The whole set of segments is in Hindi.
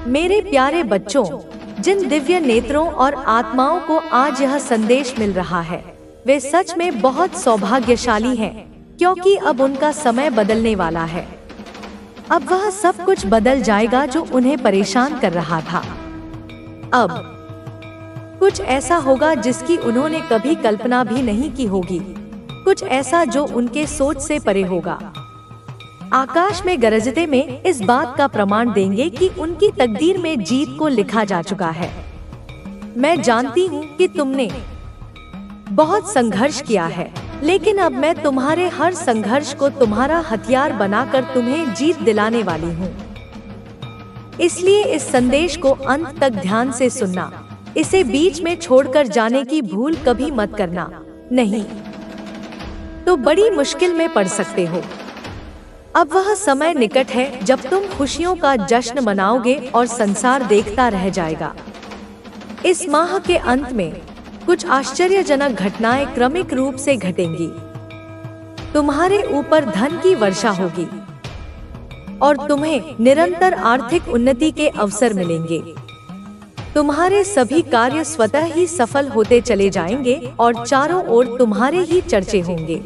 मेरे प्यारे बच्चों, जिन दिव्य नेत्रों और आत्माओं को आज यह संदेश मिल रहा है, वे सच में बहुत सौभाग्यशाली हैं, क्योंकि अब उनका समय बदलने वाला है। अब वह सब कुछ बदल जाएगा जो उन्हें परेशान कर रहा था। अब कुछ ऐसा होगा जिसकी उन्होंने कभी कल्पना भी नहीं की होगी, कुछ ऐसा जो उनके सोच से परे होगा। आकाश में गरजते में इस बात का प्रमाण देंगे कि उनकी तकदीर में जीत को लिखा जा चुका है। मैं जानती हूँ कि तुमने बहुत संघर्ष किया है, लेकिन अब मैं तुम्हारे हर संघर्ष को तुम्हारा हथियार बनाकर तुम्हें जीत दिलाने वाली हूँ। इसलिए इस संदेश को अंत तक ध्यान से सुनना, इसे बीच में छोड़कर जाने की भूल कभी मत करना, नहीं तो बड़ी मुश्किल में पड़ सकते हो। अब वह समय निकट है जब तुम खुशियों का जश्न मनाओगे और संसार देखता रह जाएगा। इस माह के अंत में कुछ आश्चर्यजनक घटनाएं क्रमिक रूप से घटेंगी। तुम्हारे ऊपर धन की वर्षा होगी और तुम्हें निरंतर आर्थिक उन्नति के अवसर मिलेंगे। तुम्हारे सभी कार्य स्वतः ही सफल होते चले जाएंगे और चारों ओर तुम्हारे ही चर्चे होंगे।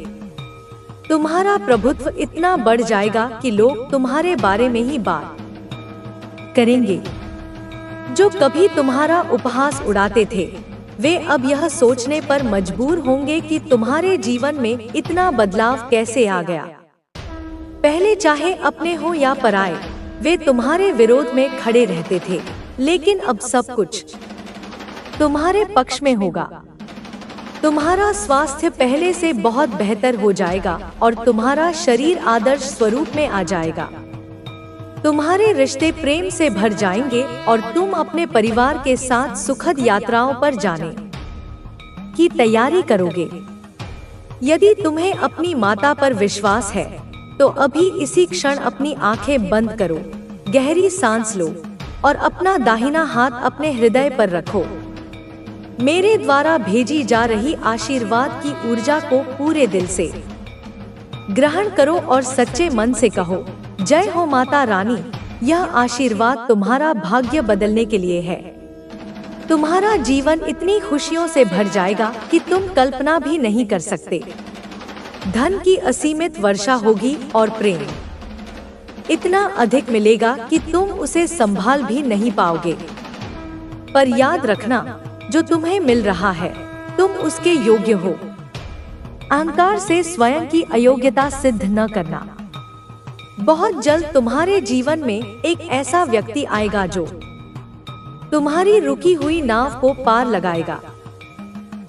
तुम्हारा प्रभुत्व इतना बढ़ जाएगा कि लोग तुम्हारे बारे में ही बात करेंगे। जो कभी तुम्हारा उपहास उड़ाते थे, वे अब यह सोचने पर मजबूर होंगे कि तुम्हारे जीवन में इतना बदलाव कैसे आ गया। पहले चाहे अपने हो या पराये, वे तुम्हारे विरोध में खड़े रहते थे, लेकिन अब सब कुछ तुम्हारे पक्ष में होगा। तुम्हारा स्वास्थ्य पहले से बहुत बेहतर हो जाएगा और तुम्हारा शरीर आदर्श स्वरूप में आ जाएगा। तुम्हारे रिश्ते प्रेम से भर जाएंगे और तुम अपने परिवार के साथ सुखद यात्राओं पर जाने की तैयारी करोगे। यदि तुम्हें अपनी माता पर विश्वास है, तो अभी इसी क्षण अपनी आंखें बंद करो, गहरी सांस लो और अपना दाहिना हाथ अपने हृदय पर रखो। मेरे द्वारा भेजी जा रही आशीर्वाद की ऊर्जा को पूरे दिल से ग्रहण करो और सच्चे मन से कहो, जय हो माता रानी। यह आशीर्वाद तुम्हारा भाग्य बदलने के लिए है। तुम्हारा जीवन इतनी खुशियों से भर जाएगा कि तुम कल्पना भी नहीं कर सकते। धन की असीमित वर्षा होगी और प्रेम इतना अधिक मिलेगा कि तुम उसे संभाल भी नहीं पाओगे। पर याद रखना, जो तुम्हें मिल रहा है, तुम उसके योग्य हो। अहंकार से स्वयं की अयोग्यता सिद्ध न करना। बहुत जल्द तुम्हारे जीवन में एक ऐसा व्यक्ति आएगा जो तुम्हारी रुकी हुई नाव को पार लगाएगा।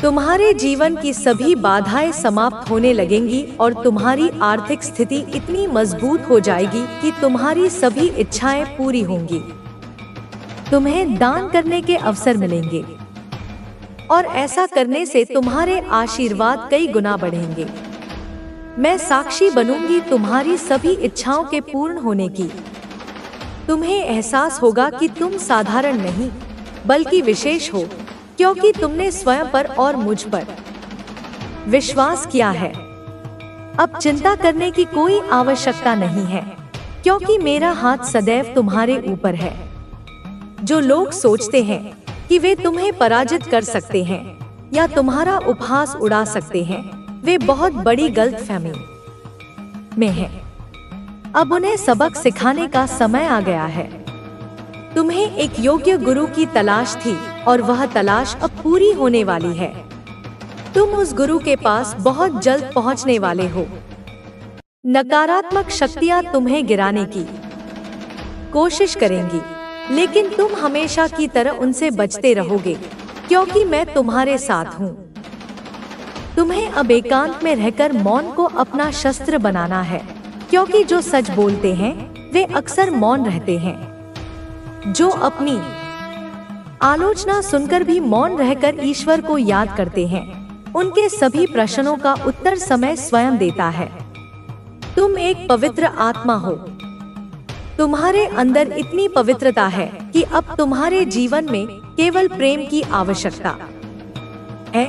तुम्हारे जीवन की सभी बाधाएं समाप्त होने लगेंगी और तुम्हारी आर्थिक स्थिति इतनी मजबूत हो जाएगी कि तुम्हारी सभी इच्छाएं पूरी होंगी। तुम्हें दान करने के अवसर मिलेंगे और ऐसा करने से तुम्हारे आशीर्वाद कई गुना बढ़ेंगे। मैं साक्षी बनूंगी तुम्हारी सभी इच्छाओं के पूर्ण होने की। तुम्हें एहसास होगा कि तुम साधारण नहीं, बल्कि विशेष हो, क्योंकि तुमने स्वयं पर और मुझ पर विश्वास किया है। अब चिंता करने की कोई आवश्यकता नहीं है, क्योंकि मेरा हाथ सदैव तुम्हारे ऊपर है। जो लोग सोचते हैं कि वे तुम्हें पराजित कर सकते हैं या तुम्हारा उपहास उड़ा सकते हैं, वे बहुत बड़ी गलतफहमी में हैं। अब उन्हें सबक सिखाने का समय आ गया है। तुम्हें एक योग्य गुरु की तलाश थी और वह तलाश अब पूरी होने वाली है। तुम उस गुरु के पास बहुत जल्द पहुंचने वाले हो। नकारात्मक शक्तियां तुम्हें गिराने की कोशिश करेंगी, लेकिन तुम हमेशा की तरह उनसे बचते रहोगे, क्योंकि मैं तुम्हारे साथ हूँ। तुम्हें अब एकांत में रहकर मौन को अपना शस्त्र बनाना है, क्योंकि जो सच बोलते हैं वे अक्सर मौन रहते हैं। जो अपनी आलोचना सुनकर भी मौन रहकर ईश्वर को याद करते हैं, उनके सभी प्रश्नों का उत्तर समय स्वयं देता है। तुम एक पवित्र आत्मा हो। तुम्हारे अंदर इतनी पवित्रता है कि अब तुम्हारे जीवन में केवल प्रेम की आवश्यकता है।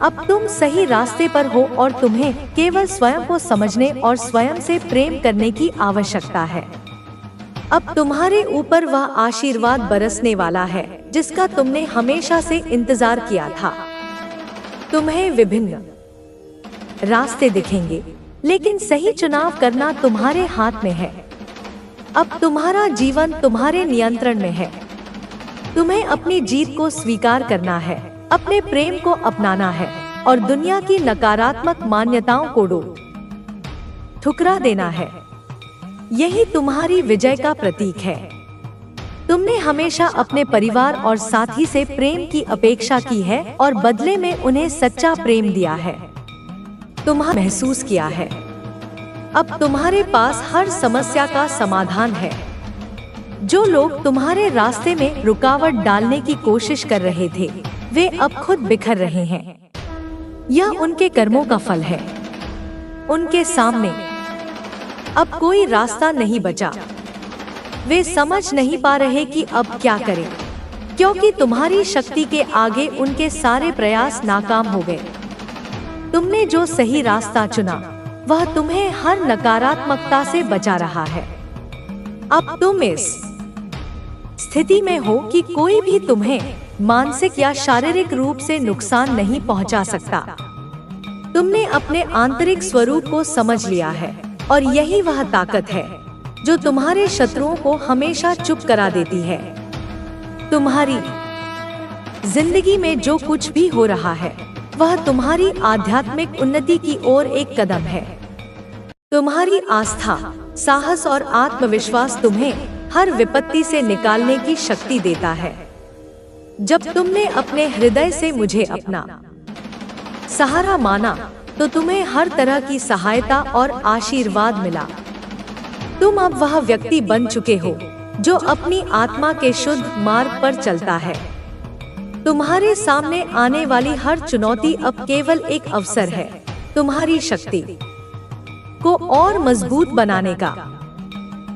अब तुम सही रास्ते पर हो और तुम्हें केवल स्वयं को समझने और स्वयं से प्रेम करने की आवश्यकता है। अब तुम्हारे ऊपर वह आशीर्वाद बरसने वाला है जिसका तुमने हमेशा से इंतजार किया था। तुम्हें विभिन्न रास्ते दिखेंगे, लेकिन सही चुनाव करना तुम्हारे हाथ में है। अब तुम्हारा जीवन तुम्हारे नियंत्रण में है। तुम्हें अपनी जीत को स्वीकार करना है, अपने प्रेम को अपनाना है और दुनिया की नकारात्मक मान्यताओं को ठुकरा देना है। यही तुम्हारी विजय का प्रतीक है। तुमने हमेशा अपने परिवार और साथी से प्रेम की अपेक्षा की है और बदले में उन्हें सच्चा प्रेम दिया है। तुम्हारा महसूस किया है। अब तुम्हारे पास हर समस्या का समाधान है। जो लोग तुम्हारे रास्ते में रुकावट डालने की कोशिश कर रहे थे, वे अब खुद बिखर रहे हैं। यह उनके कर्मों का फल है। उनके सामने अब कोई रास्ता नहीं बचा। वे समझ नहीं पा रहे कि अब क्या करें, क्योंकि तुम्हारी शक्ति के आगे उनके सारे प्रयास नाकाम हो गए। तुमने जो सही रास्ता चुना, वह तुम्हें हर नकारात्मकता से बचा रहा है। अब तुम इस स्थिति में हो कि कोई भी तुम्हें मानसिक या शारीरिक रूप से नुकसान नहीं पहुंचा सकता। तुमने अपने आंतरिक स्वरूप को समझ लिया है और यही वह ताकत है जो तुम्हारे शत्रुओं को हमेशा चुप करा देती है। तुम्हारी जिंदगी में जो कुछ भी हो रहा है, वह तुम्हारी आध्यात्मिक उन्नति की ओर एक कदम है। तुम्हारी आस्था, साहस और आत्मविश्वास तुम्हें हर विपत्ति से निकालने की शक्ति देता है। जब तुमने अपने हृदय से मुझे अपना सहारा माना, तो तुम्हें हर तरह की सहायता और आशीर्वाद मिला। तुम अब वह व्यक्ति बन चुके हो जो अपनी आत्मा के शुद्ध मार्ग पर चलता है। तुम्हारे सामने आने वाली हर चुनौती अब केवल एक अवसर है तुम्हारी शक्ति को और मजबूत बनाने का।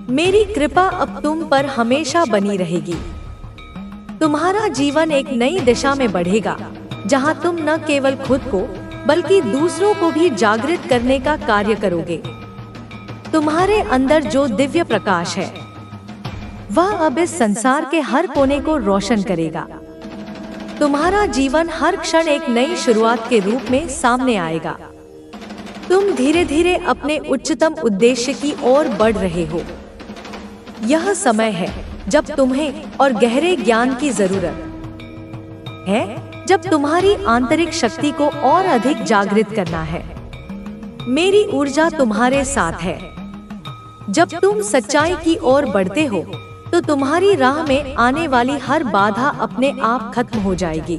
मेरी कृपा अब तुम पर हमेशा बनी रहेगी। तुम्हारा जीवन एक नई दिशा में बढ़ेगा, जहां तुम न केवल खुद को बल्कि दूसरों को भी जागृत करने का कार्य करोगे। तुम्हारे अंदर जो दिव्य प्रकाश है, वह अब इस संसार के हर कोने को रोशन करेगा। तुम्हारा जीवन हर क्षण एक नई शुरुआत के रूप में सामने आएगा। तुम धीरे धीरे अपने उच्चतम उद्देश्य की ओर बढ़ रहे हो। यह समय है जब तुम्हें और गहरे ज्ञान की जरूरत है, जब तुम्हारी आंतरिक शक्ति को और अधिक जागृत करना है। मेरी ऊर्जा तुम्हारे साथ है। जब तुम सच्चाई की ओर बढ़ते हो, तो तुम्हारी राह में आने वाली हर बाधा अपने आप खत्म हो जाएगी।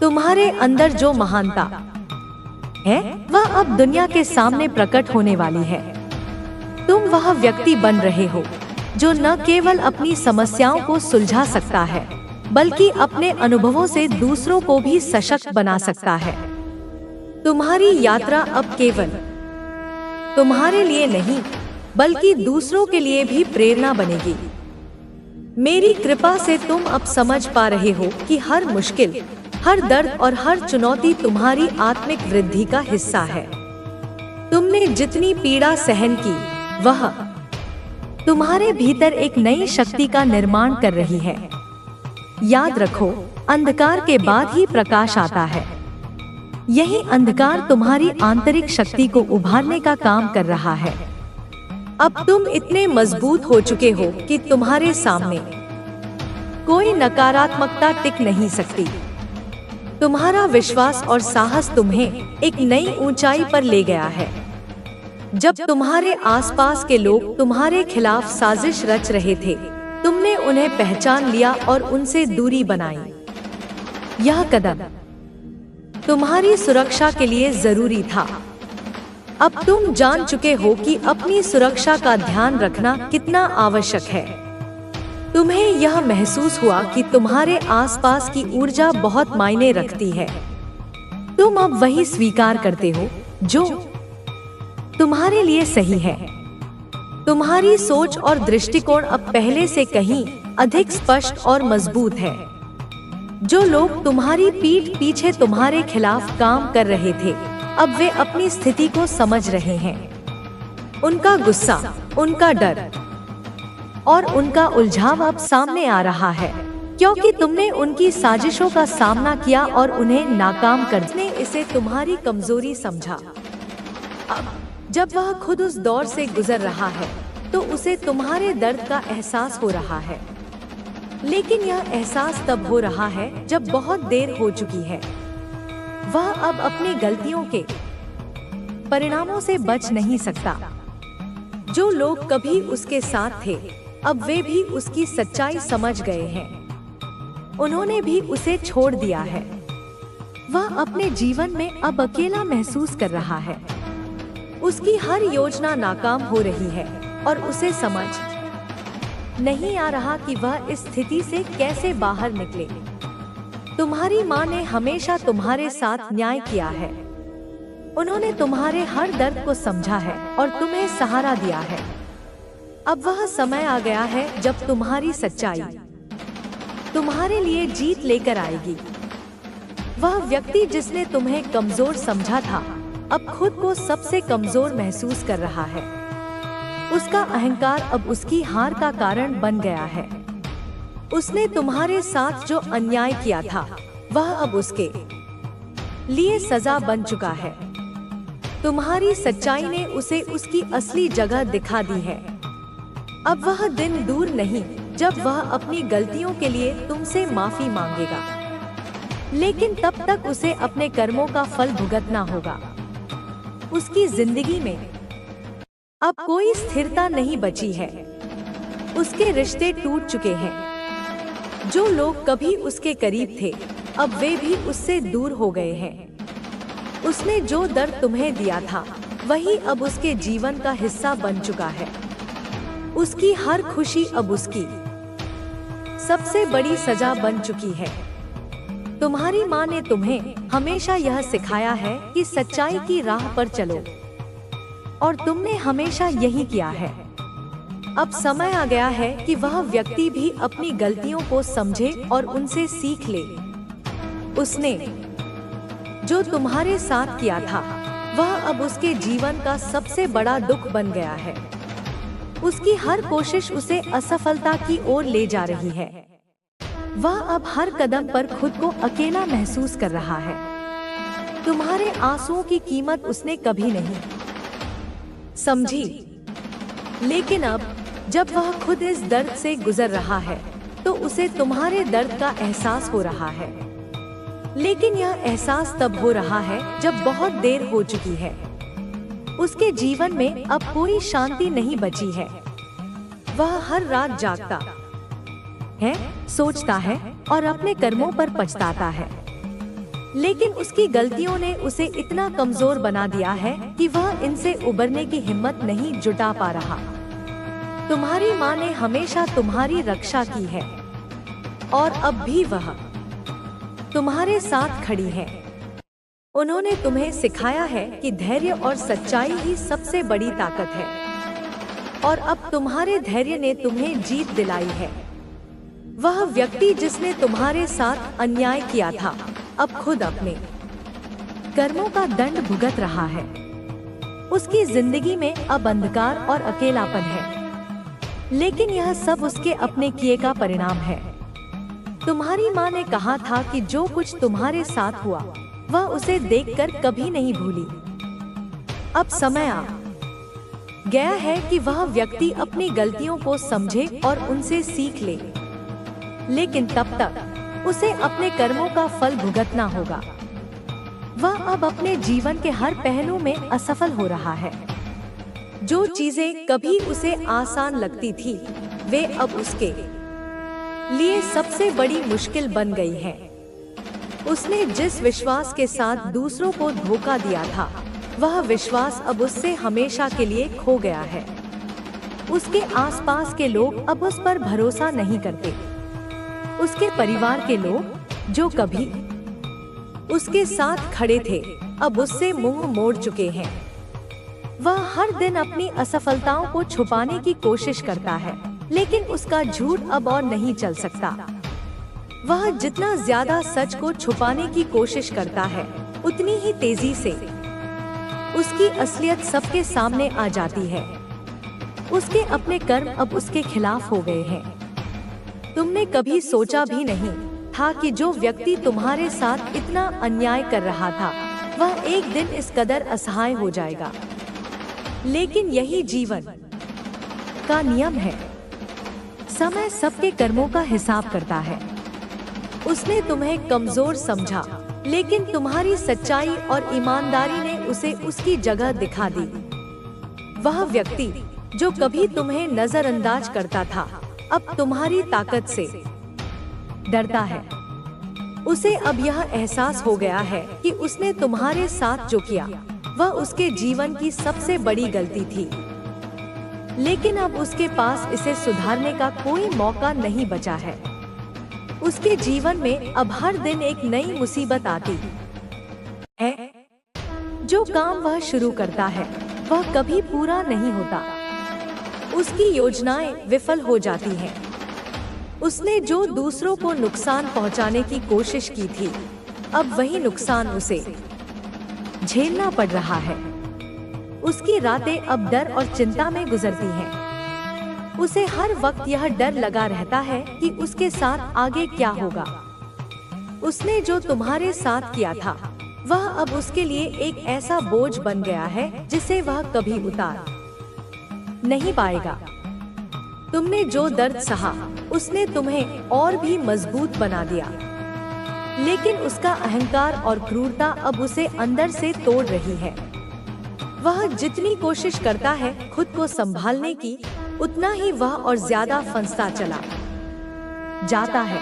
तुम्हारे अंदर जो महानता है, वह अब दुनिया के सामने प्रकट होने वाली है। तुम वह व्यक्ति बन रहे हो जो न केवल अपनी समस्याओं को सुलझा सकता है, बल्कि अपने अनुभवों से दूसरों को भी सशक्त बना सकता है। तुम्हारी यात्रा अब केवल तुम्हारे लिए नहीं, बल्कि दूसरों के लिए भी प्रेरणा बनेगी। मेरी कृपा से तुम अब समझ पा रहे हो कि हर मुश्किल, हर दर्द और हर चुनौती तुम्हारी आत्मिक वृद्धि का हिस्सा है। तुमने जितनी पीड़ा सहन की, वह तुम्हारे भीतर एक नई शक्ति का निर्माण कर रही है। याद रखो, अंधकार के बाद ही प्रकाश आता है। यही अंधकार तुम्हारी आंतरिक शक्ति को उभारने का काम कर रहा है। अब तुम इतने मजबूत हो चुके हो कि तुम्हारे सामने कोई नकारात्मकता टिक नहीं सकती। तुम्हारा विश्वास और साहस तुम्हें एक नई ऊंचाई पर ले गया है। जब तुम्हारे आसपास के लोग तुम्हारे खिलाफ साजिश रच रहे थे, तुमने उन्हें पहचान लिया और उनसे दूरी बनाई। यह कदम तुम्हारी सुरक्षा के लिए जरूरी था। अब तुम जान चुके हो कि अपनी सुरक्षा का ध्यान रखना कितना आवश्यक है। तुम्हें यह महसूस हुआ कि तुम्हारे आसपास की ऊर्जा बहुत मायने रखती है। तुम अब वही स्वीकार करते हो जो तुम्हारे लिए सही है। तुम्हारी सोच और दृष्टिकोण अब पहले से कहीं अधिक स्पष्ट और मजबूत है। जो लोग तुम्हारी पीठ पीछे तुम्हारे खिलाफ काम कर रहे थे, अब वे अपनी स्थिति को समझ रहे हैं। उनका गुस्सा, उनका डर और उनका उलझाव अब सामने आ रहा है, क्योंकि तुमने उनकी साजिशों का सामना किया और उन्हें नाकाम कर दिया। इसे तुम्हारी कमजोरी समझा। अब जब वह खुद उस दौर से गुजर रहा है तो उसे तुम्हारे दर्द का एहसास हो रहा है, लेकिन यह एहसास तब हो रहा है जब बहुत देर हो चुकी है। वह अब अपनी गलतियों के परिणामों से बच नहीं सकता। जो लोग कभी उसके साथ थे अब वे भी उसकी सच्चाई समझ गए हैं। उन्होंने भी उसे छोड़ दिया है। वह अपने जीवन में अब अकेला महसूस कर रहा है। उसकी हर योजना नाकाम हो रही है और उसे समझ नहीं आ रहा कि वह इस स्थिति से कैसे बाहर निकले। तुम्हारी माँ ने हमेशा तुम्हारे साथ न्याय किया है। उन्होंने तुम्हारे हर दर्द को समझा है और तुम्हें सहारा दिया है। अब वह समय आ गया है जब तुम्हारी सच्चाई तुम्हारे लिए जीत लेकर आएगी। वह व्यक्ति जिसने तुम्हें कमजोर समझा था अब खुद को सबसे कमजोर महसूस कर रहा है। उसका अहंकार अब उसकी हार का कारण बन गया है। उसने तुम्हारे साथ जो अन्याय किया था वह अब उसके लिए सजा बन चुका है। तुम्हारी सच्चाई ने उसे उसकी असली जगह दिखा दी है। अब वह दिन दूर नहीं जब वह अपनी गलतियों के लिए तुमसे माफी मांगेगा, लेकिन तब तक उसे अपने कर्मों का फल भुगतना होगा। उसकी जिंदगी में अब कोई स्थिरता नहीं बची है। उसके रिश्ते टूट चुके हैं। जो लोग कभी उसके करीब थे अब वे भी उससे दूर हो गए हैं। उसने जो दर्द तुम्हें दिया था वही अब उसके जीवन का हिस्सा बन चुका है। उसकी हर खुशी अब उसकी सबसे बड़ी सजा बन चुकी है। तुम्हारी माँ ने तुम्हें हमेशा यह सिखाया है कि सच्चाई की राह पर चलो, और तुमने हमेशा यही किया है। अब समय आ गया है कि वह व्यक्ति भी अपनी गलतियों को समझे और उनसे सीख ले। उसने जो तुम्हारे साथ किया था वह अब उसके जीवन का सबसे बड़ा दुख बन गया है। उसकी हर कोशिश उसे असफलता की ओर ले जा रही है। वह अब हर कदम पर खुद को अकेला महसूस कर रहा है। तुम्हारे आंसुओं की कीमत उसने कभी नहीं समझी, लेकिन अब जब वह खुद इस दर्द से गुजर रहा है तो उसे तुम्हारे दर्द का एहसास हो रहा है। लेकिन यह एहसास तब हो रहा है जब बहुत देर हो चुकी है। उसके जीवन में अब कोई शांति नहीं बची है। वह हर रात जागता है, सोचता है और अपने कर्मों पर पछताता है, लेकिन उसकी गलतियों ने उसे इतना कमजोर बना दिया है कि वह इनसे उबरने की हिम्मत नहीं जुटा पा रहा। तुम्हारी माँ ने हमेशा तुम्हारी रक्षा की है और अब भी वह तुम्हारे साथ खड़ी है। उन्होंने तुम्हें सिखाया है कि धैर्य और सच्चाई ही सबसे बड़ी ताकत है, और अब तुम्हारे धैर्य ने तुम्हें जीत दिलाई है। वह व्यक्ति जिसने तुम्हारे साथ अन्याय किया था अब खुद अपने कर्मों का दंड भुगत रहा है। उसकी जिंदगी में अब अंधकार और अकेलापन है, लेकिन यह सब उसके अपने किए का परिणाम है। तुम्हारी माँ ने कहा था कि जो कुछ तुम्हारे साथ हुआ वह उसे देखकर कभी नहीं भूली। अब समय आ गया है कि वह व्यक्ति अपनी गलतियों को समझे और उनसे सीख ले, लेकिन तब तक उसे अपने कर्मों का फल भुगतना होगा। वह अब अपने जीवन के हर पहलू में असफल हो रहा है। जो चीजें कभी उसे आसान लगती थी वे अब उसके लिए सबसे बड़ी मुश्किल बन गई हैं। उसने जिस विश्वास के साथ दूसरों को धोखा दिया था वह विश्वास अब उससे हमेशा के लिए खो गया है। उसके आसपास के लोग अब उस पर भरोसा नहीं करते। उसके परिवार के लोग जो कभी उसके साथ खड़े थे अब उससे मुंह मोड़ चुके हैं। वह हर दिन अपनी असफलताओं को छुपाने की कोशिश करता है, लेकिन उसका झूठ अब और नहीं चल सकता। वह जितना ज्यादा सच को छुपाने की कोशिश करता है उतनी ही तेजी से उसकी असलियत सबके सामने आ जाती है। उसके अपने कर्म अब उसके खिलाफ हो गए हैं। तुमने कभी सोचा भी नहीं था कि जो व्यक्ति तुम्हारे साथ इतना अन्याय कर रहा था वह एक दिन इस कदर असहाय हो जाएगा। लेकिन यही जीवन का नियम है। समय सबके कर्मों का हिसाब करता है। उसने तुम्हें कमजोर समझा, लेकिन तुम्हारी सच्चाई और ईमानदारी ने उसे उसकी जगह दिखा दी। वह व्यक्ति जो कभी तुम्हें नजरअंदाज करता था अब तुम्हारी ताकत से डरता है। उसे अब यह एहसास हो गया है कि उसने तुम्हारे साथ जो किया वह उसके जीवन की सबसे बड़ी गलती थी। लेकिन अब उसके पास इसे सुधारने का कोई मौका नहीं बचा है। उसके जीवन में अब हर दिन एक नई मुसीबत आती है। जो काम वह शुरू करता है वह कभी पूरा नहीं होता। उसकी योजनाएं विफल हो जाती हैं। उसने जो दूसरों को नुकसान पहुंचाने की कोशिश की थी अब वही नुकसान उसे झेलना पड़ रहा है। उसकी रातें अब डर और चिंता में गुजरती हैं। उसे हर वक्त यह डर लगा रहता है कि उसके साथ आगे क्या होगा। उसने जो तुम्हारे साथ किया था वह अब उसके लिए एक ऐसा बोझ बन गया है जिसे वह कभी उतार नहीं पाएगा। तुमने जो दर्द सहा उसने तुम्हें और भी मजबूत बना दिया, लेकिन उसका अहंकार और क्रूरता अब उसे अंदर से तोड़ रही है। वह जितनी कोशिश करता है खुद को संभालने की, उतना ही वह और ज्यादा फंसता चला जाता है।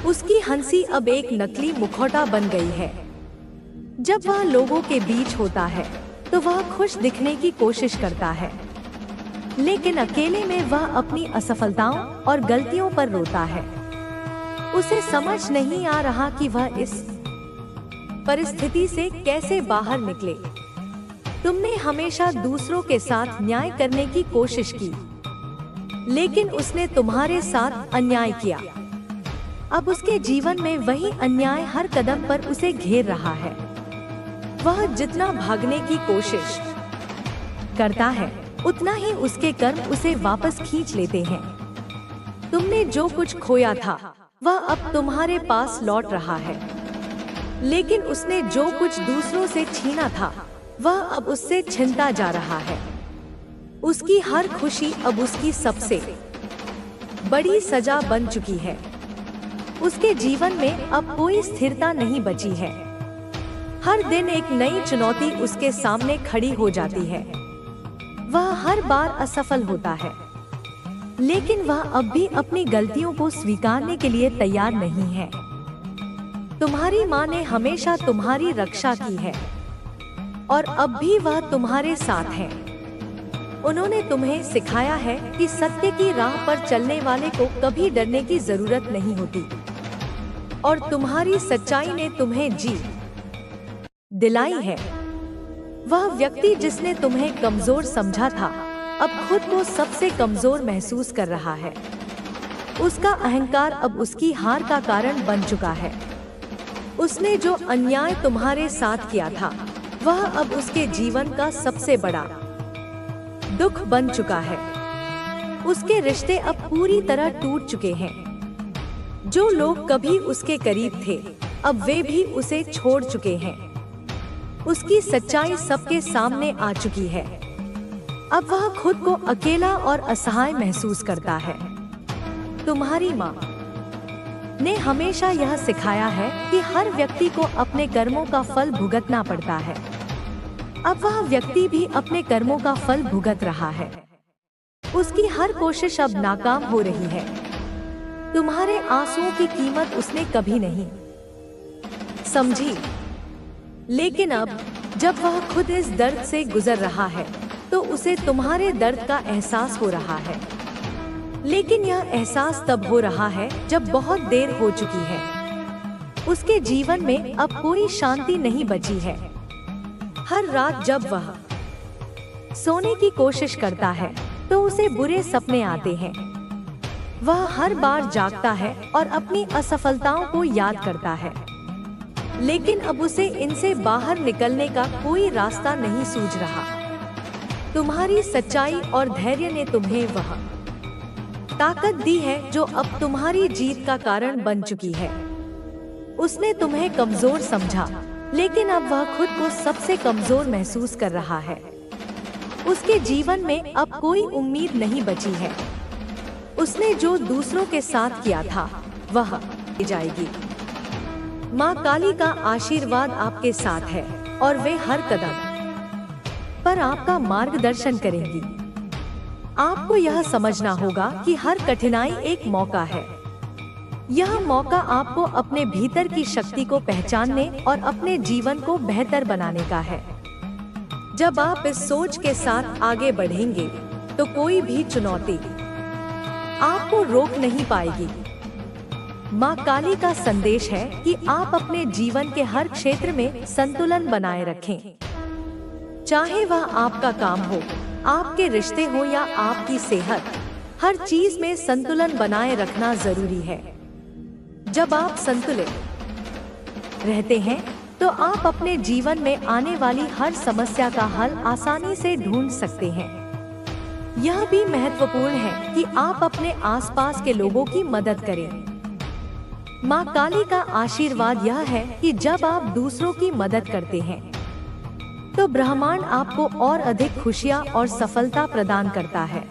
उसकी हंसी अब एक नकली मुखौटा बन गई है। जब वह लोगों के बीच होता है तो वह खुश दिखने की कोशिश करता है, लेकिन अकेले में वह अपनी असफलताओं और गलतियों पर रोता है। उसे समझ नहीं आ रहा कि वह इस परिस्थिति से कैसे बाहर निकले। तुमने हमेशा दूसरों के साथ न्याय करने की कोशिश की, लेकिन उसने तुम्हारे साथ अन्याय किया। अब उसके जीवन में वही अन्याय हर कदम पर उसे घेर रहा है। वह जितना भागने की कोशिश करता है उतना ही उसके कर्म उसे वापस खींच लेते हैं। तुमने जो कुछ खोया था वह अब तुम्हारे पास लौट रहा है, लेकिन उसने जो कुछ दूसरों से छीना था वह अब उससे छिनता जा रहा है। उसकी हर खुशी अब उसकी सबसे बड़ी सजा बन चुकी है। उसके जीवन में अब कोई स्थिरता नहीं बची है। हर दिन एक नई चुनौती उसके सामने खड़ी हो जाती है। वह हर बार असफल होता है, लेकिन वह अब भी अपनी गलतियों को स्वीकारने के लिए तैयार नहीं है। तुम्हारी माँ ने हमेशा तुम्हारी रक्षा की है और अब भी वह तुम्हारे साथ है। उन्होंने तुम्हें सिखाया है कि सत्य की राह पर चलने वाले को कभी डरने की जरूरत नहीं होती, और तुम्हारी सच्चाई ने तुम्हें जीत दिलाई है। वह व्यक्ति जिसने तुम्हें कमजोर समझा था अब खुद को सबसे कमजोर महसूस कर रहा है। उसका अहंकार अब उसकी हार का कारण बन चुका है। उसने जो अन्याय तुम्हारे साथ किया था वह अब उसके जीवन का सबसे बड़ा दुख बन चुका है। उसके रिश्ते अब पूरी तरह टूट चुके हैं। जो लोग कभी उसके करीब थे अब वे भी उसे छोड़ चुके हैं। उसकी सच्चाई सबके सामने आ चुकी है। अब वह खुद को अकेला और असहाय महसूस करता है। तुम्हारी माँ ने हमेशा यह सिखाया है कि हर व्यक्ति को अपने कर्मों का फल भुगतना पड़ता है। अब वह व्यक्ति भी अपने कर्मों का फल भुगत रहा है। उसकी हर कोशिश अब नाकाम हो रही है। तुम्हारे आंसुओं की कीमत उसने कभी नहीं समझी, लेकिन अब जब वह खुद इस दर्द से गुजर रहा है तो उसे तुम्हारे दर्द का एहसास हो रहा है। लेकिन यह एहसास तब हो रहा है जब बहुत देर हो चुकी है। उसके जीवन में अब कोई शांति नहीं बची है। हर रात जब वह सोने की कोशिश करता है तो उसे बुरे सपने आते हैं। वह हर बार जागता है और अपनी असफलताओं को याद करता है, लेकिन अब उसे इनसे बाहर निकलने का कोई रास्ता नहीं सूझ रहा। तुम्हारी सच्चाई और धैर्य ने तुम्हें वह ताकत दी है जो अब तुम्हारी जीत का कारण बन चुकी है। उसने तुम्हें कमजोर समझा, लेकिन अब वह खुद को सबसे कमजोर महसूस कर रहा है। उसके जीवन में अब कोई उम्मीद नहीं बची है। उसने जो दूसरों के साथ किया था वह जाएगी। माँ काली का आशीर्वाद आपके साथ है और वे हर कदम पर आपका मार्गदर्शन करेंगी। आपको यह समझना होगा कि हर कठिनाई एक मौका है। यह मौका आपको अपने भीतर की शक्ति को पहचानने और अपने जीवन को बेहतर बनाने का है। जब आप इस सोच के साथ आगे बढ़ेंगे तो कोई भी चुनौती आपको रोक नहीं पाएगी। माँ काली का संदेश है कि आप अपने जीवन के हर क्षेत्र में संतुलन बनाए रखें। चाहे वह आपका काम हो, आपके रिश्ते हो या आपकी सेहत, हर चीज में संतुलन बनाए रखना जरूरी है। जब आप संतुलित रहते हैं तो आप अपने जीवन में आने वाली हर समस्या का हल आसानी से ढूंढ सकते हैं। यह भी महत्वपूर्ण है कि आप अपने आसपास के लोगों की मदद करें। माँ काली का आशीर्वाद यह है कि जब आप दूसरों की मदद करते हैं तो ब्रह्मांड आपको और अधिक खुशियाँ और सफलता प्रदान करता है।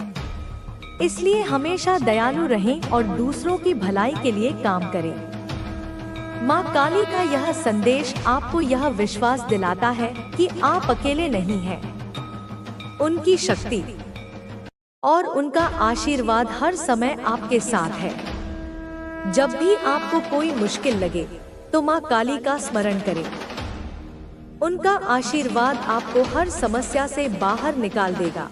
इसलिए हमेशा दयालु रहें और दूसरों की भलाई के लिए काम करें। माँ काली का यह संदेश आपको यह विश्वास दिलाता है कि आप अकेले नहीं हैं। उनकी शक्ति और उनका आशीर्वाद हर समय आपके साथ है। जब भी आपको कोई मुश्किल लगे तो माँ काली का स्मरण करें। उनका आशीर्वाद आपको हर समस्या से बाहर निकाल देगा।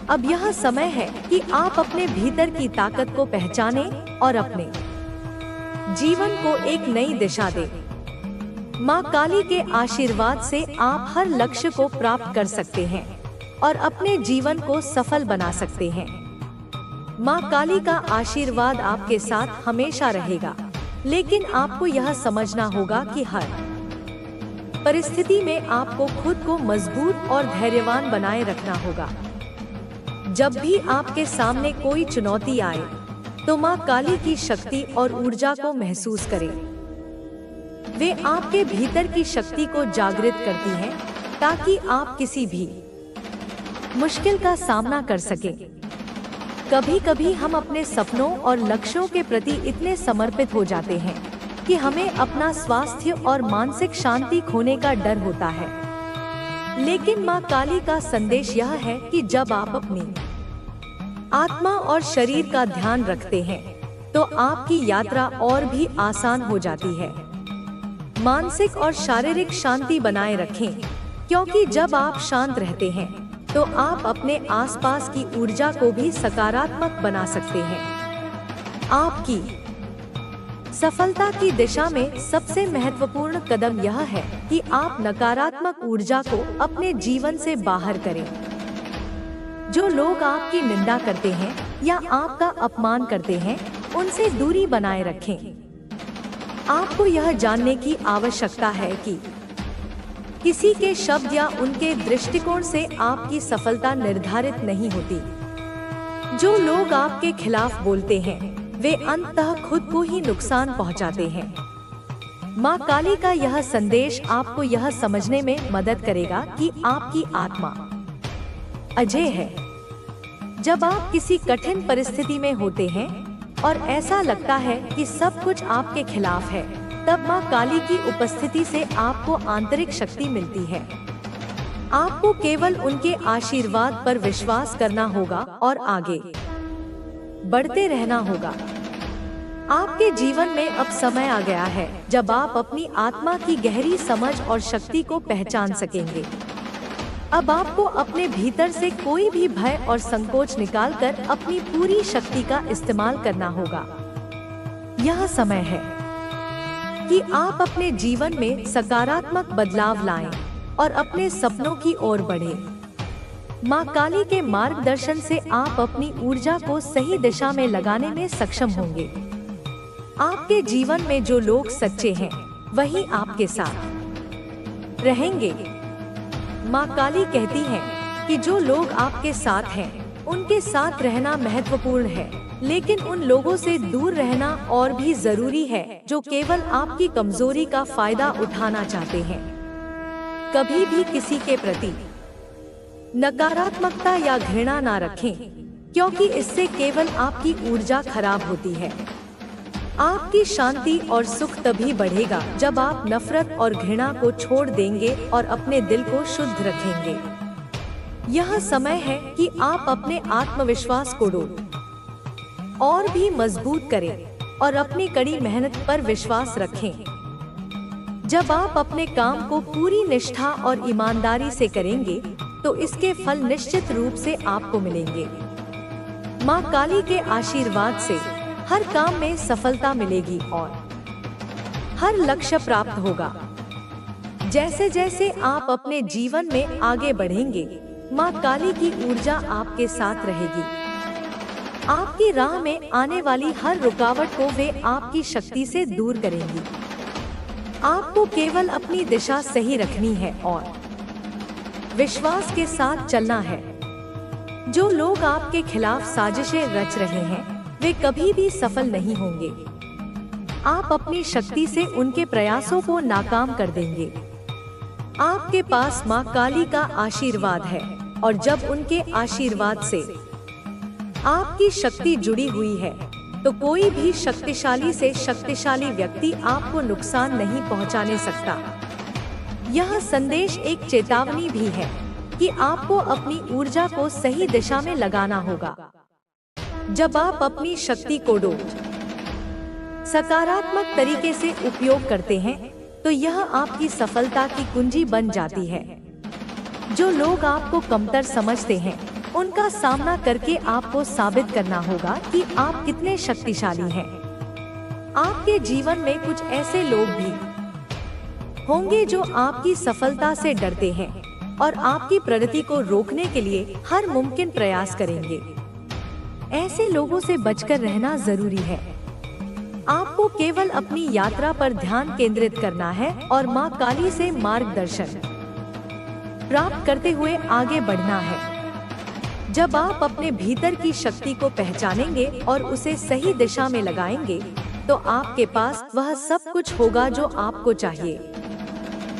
अब यह समय है कि आप अपने भीतर की ताकत को पहचानें और अपने जीवन को एक नई दिशा दें। माँ काली के आशीर्वाद से आप हर लक्ष्य को प्राप्त कर सकते हैं और अपने जीवन को सफल बना सकते हैं। माँ काली का आशीर्वाद आपके साथ हमेशा रहेगा, लेकिन आपको यह समझना होगा कि हर परिस्थिति में आपको खुद को मजबूत और धैर्यवान बनाए रखना होगा। जब भी आपके सामने कोई चुनौती आए तो माँ काली की शक्ति और ऊर्जा को महसूस करें। वे आपके भीतर की शक्ति को जागृत करती हैं ताकि आप किसी भी मुश्किल का सामना कर सकें। कभी कभी हम अपने सपनों और लक्ष्यों के प्रति इतने समर्पित हो जाते हैं कि हमें अपना स्वास्थ्य और मानसिक शांति खोने का डर होता है। लेकिन माँ काली का संदेश यह है कि जब आप अपनी आत्मा और शरीर का ध्यान रखते हैं तो आपकी यात्रा और भी आसान हो जाती है। मानसिक और शारीरिक शांति बनाए रखें, क्योंकि जब आप शांत रहते हैं तो आप अपने आसपास की ऊर्जा को भी सकारात्मक बना सकते हैं। आपकी सफलता की दिशा में सबसे महत्वपूर्ण कदम यह है कि आप नकारात्मक ऊर्जा को अपने जीवन से बाहर करें। जो लोग आपकी निंदा करते हैं या आपका अपमान करते हैं, उनसे दूरी बनाए रखें। आपको यह जानने की आवश्यकता है कि किसी के शब्द या उनके दृष्टिकोण से आपकी सफलता निर्धारित नहीं होती। जो लोग आपके खिलाफ बोलते हैं वे अंततः खुद को ही नुकसान पहुंचाते हैं। माँ काली का यह संदेश आपको यह समझने में मदद करेगा कि आपकी आत्मा अजय है। जब आप किसी कठिन परिस्थिति में होते हैं और ऐसा लगता है कि सब कुछ आपके खिलाफ है, तब माँ काली की उपस्थिति से आपको आंतरिक शक्ति मिलती है। आपको केवल उनके आशीर्वाद पर विश्वास करना होगा और आगे बढ़ते रहना होगा। आपके जीवन में अब समय आ गया है जब आप अपनी आत्मा की गहरी समझ और शक्ति को पहचान सकेंगे। अब आपको अपने भीतर से कोई भी भय और संकोच निकालकर अपनी पूरी शक्ति का इस्तेमाल करना होगा। यह समय है कि आप अपने जीवन में सकारात्मक बदलाव लाएं और अपने सपनों की ओर बढ़ें। माँ काली के मार्गदर्शन से आप अपनी ऊर्जा को सही दिशा में लगाने में सक्षम होंगे। आपके जीवन में जो लोग सच्चे हैं, वही आपके साथ रहेंगे। माँ काली कहती है कि जो लोग आपके साथ हैं उनके साथ रहना महत्वपूर्ण है, लेकिन उन लोगों से दूर रहना और भी जरूरी है जो केवल आपकी कमजोरी का फायदा उठाना चाहते हैं। कभी भी किसी के प्रति नकारात्मकता या घृणा ना रखें, क्योंकि इससे केवल आपकी ऊर्जा खराब होती है। आपकी शांति और सुख तभी बढ़ेगा जब आप नफरत और घृणा को छोड़ देंगे और अपने दिल को शुद्ध रखेंगे। यह समय है कि आप अपने आत्मविश्वास को और भी मजबूत करें और अपनी कड़ी मेहनत पर विश्वास रखें। जब आप अपने काम को पूरी निष्ठा और ईमानदारी से करेंगे तो इसके फल निश्चित रूप से आपको मिलेंगे। माँ काली के आशीर्वाद से हर काम में सफलता मिलेगी और हर लक्ष्य प्राप्त होगा। जैसे जैसे आप अपने जीवन में आगे बढ़ेंगे, माँ काली की ऊर्जा आपके साथ रहेगी। आपकी राह में आने वाली हर रुकावट को वे आपकी शक्ति से दूर करेंगी। आपको केवल अपनी दिशा सही रखनी है और विश्वास के साथ चलना है। जो लोग आपके खिलाफ साजिशें रच रहे हैं वे कभी भी सफल नहीं होंगे। आप अपनी शक्ति से उनके प्रयासों को नाकाम कर देंगे। आपके पास माँ काली का आशीर्वाद है और जब उनके आशीर्वाद से आपकी शक्ति जुड़ी हुई है तो कोई भी शक्तिशाली से शक्तिशाली व्यक्ति आपको नुकसान नहीं पहुंचाने सकता। यह संदेश एक चेतावनी भी है कि आपको अपनी ऊर्जा को सही दिशा में लगाना होगा। जब आप अपनी शक्ति को सकारात्मक तरीके से उपयोग करते हैं तो यह आपकी सफलता की कुंजी बन जाती है। जो लोग आपको कमतर समझते हैं उनका सामना करके आपको साबित करना होगा कि आप कितने शक्तिशाली हैं। आपके जीवन में कुछ ऐसे लोग भी होंगे जो आपकी सफलता से डरते हैं और आपकी प्रगति को रोकने के लिए हर मुमकिन प्रयास करेंगे। ऐसे लोगों से बचकर रहना जरूरी है। आपको केवल अपनी यात्रा पर ध्यान केंद्रित करना है और माँ काली से मार्गदर्शन प्राप्त करते हुए आगे बढ़ना है। जब आप अपने भीतर की शक्ति को पहचानेंगे और उसे सही दिशा में लगाएंगे तो आपके पास वह सब कुछ होगा जो आपको चाहिए।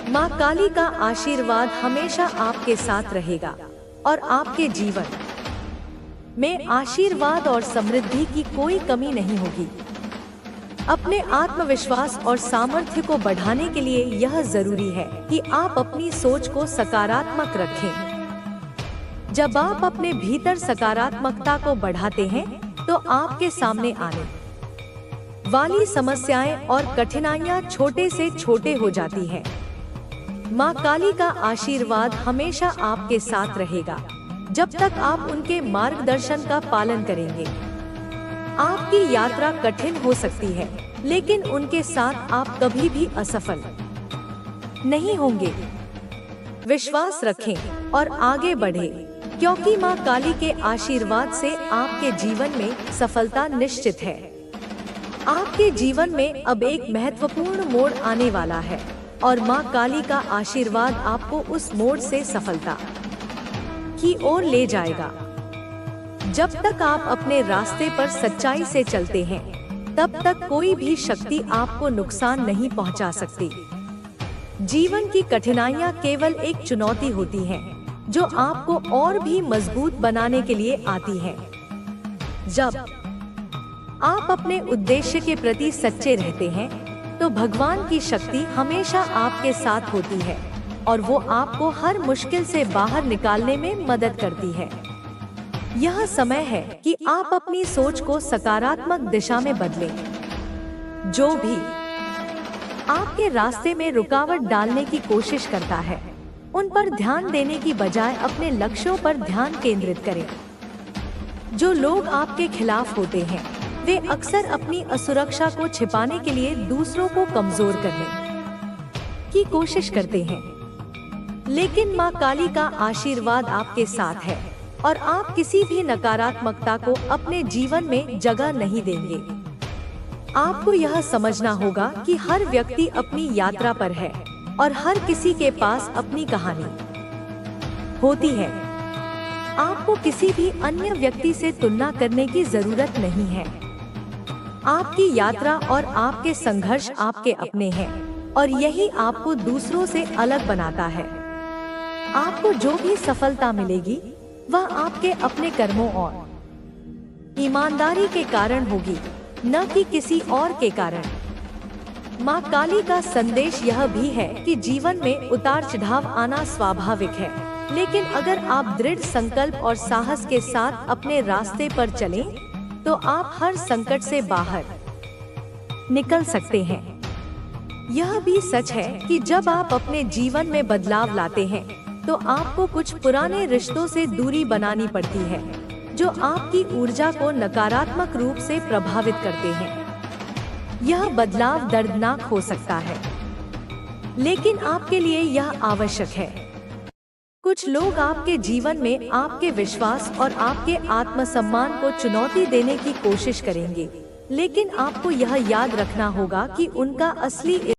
माँ काली का आशीर्वाद हमेशा आपके साथ रहेगा और आपके जीवन में आशीर्वाद और समृद्धि की कोई कमी नहीं होगी। अपने आत्मविश्वास और सामर्थ्य को बढ़ाने के लिए यह जरूरी है कि आप अपनी सोच को सकारात्मक रखें। जब आप अपने भीतर सकारात्मकता को बढ़ाते हैं तो आपके सामने आने वाली समस्याएं और कठिनाइयां छोटे से छोटे हो जाती हैं। माँ काली का आशीर्वाद हमेशा आपके साथ रहेगा जब तक आप उनके मार्गदर्शन का पालन करेंगे। आपकी यात्रा कठिन हो सकती है, लेकिन उनके साथ आप कभी भी असफल नहीं होंगे। विश्वास रखें और आगे बढ़ें, क्योंकि माँ काली के आशीर्वाद से आपके जीवन में सफलता निश्चित है। आपके जीवन में अब एक महत्वपूर्ण मोड़ आने वाला है और माँ काली का आशीर्वाद आपको उस मोड़ से सफलता की ओर ले जाएगा। जब तक आप अपने रास्ते पर सच्चाई से चलते हैं, तब तक कोई भी शक्ति आपको नुकसान नहीं पहुंचा सकती। जीवन की कठिनाइयां केवल एक चुनौती होती हैं, जो आपको और भी मजबूत बनाने के लिए आती हैं। जब आप अपने उद्देश्य के प्रति सच्चे रहते हैं, तो भगवान की शक्ति हमेशा आपके साथ होती है और वो आपको हर मुश्किल से बाहर निकालने में मदद करती है। यह समय है कि आप अपनी सोच को सकारात्मक दिशा में बदलें। जो भी आपके रास्ते में रुकावट डालने की कोशिश करता है, उन पर ध्यान देने की बजाय अपने लक्ष्यों पर ध्यान केंद्रित करें। जो लोग आपके खिलाफ होते हैं, वे अक्सर अपनी असुरक्षा को छिपाने के लिए दूसरों को कमजोर करने की कोशिश करते हैं, लेकिन माँ काली का आशीर्वाद आपके साथ है और आप किसी भी नकारात्मकता को अपने जीवन में जगह नहीं देंगे। आपको यह समझना होगा कि हर व्यक्ति अपनी यात्रा पर है और हर किसी के पास अपनी कहानी होती है। आपको किसी भी अन्य व्यक्ति से तुलना करने की जरूरत नहीं है। आपकी यात्रा और आपके संघर्ष आपके अपने हैं और यही आपको दूसरों से अलग बनाता है। आपको जो भी सफलता मिलेगी वह आपके अपने कर्मों और ईमानदारी के कारण होगी, न कि किसी और के कारण। माँ काली का संदेश यह भी है कि जीवन में उतार चढ़ाव आना स्वाभाविक है, लेकिन अगर आप दृढ़ संकल्प और साहस के साथ अपने रास्ते पर चलें, तो आप हर संकट से बाहर निकल सकते हैं। यह भी सच है कि जब आप अपने जीवन में बदलाव लाते हैं, तो आपको कुछ पुराने रिश्तों से दूरी बनानी पड़ती है, जो आपकी ऊर्जा को नकारात्मक रूप से प्रभावित करते हैं। यह बदलाव दर्दनाक हो सकता है, लेकिन आपके लिए यह आवश्यक है। कुछ लोग आपके जीवन में आपके विश्वास और आपके आत्मसम्मान को चुनौती देने की कोशिश करेंगे, लेकिन आपको यह याद रखना होगा कि उनका असली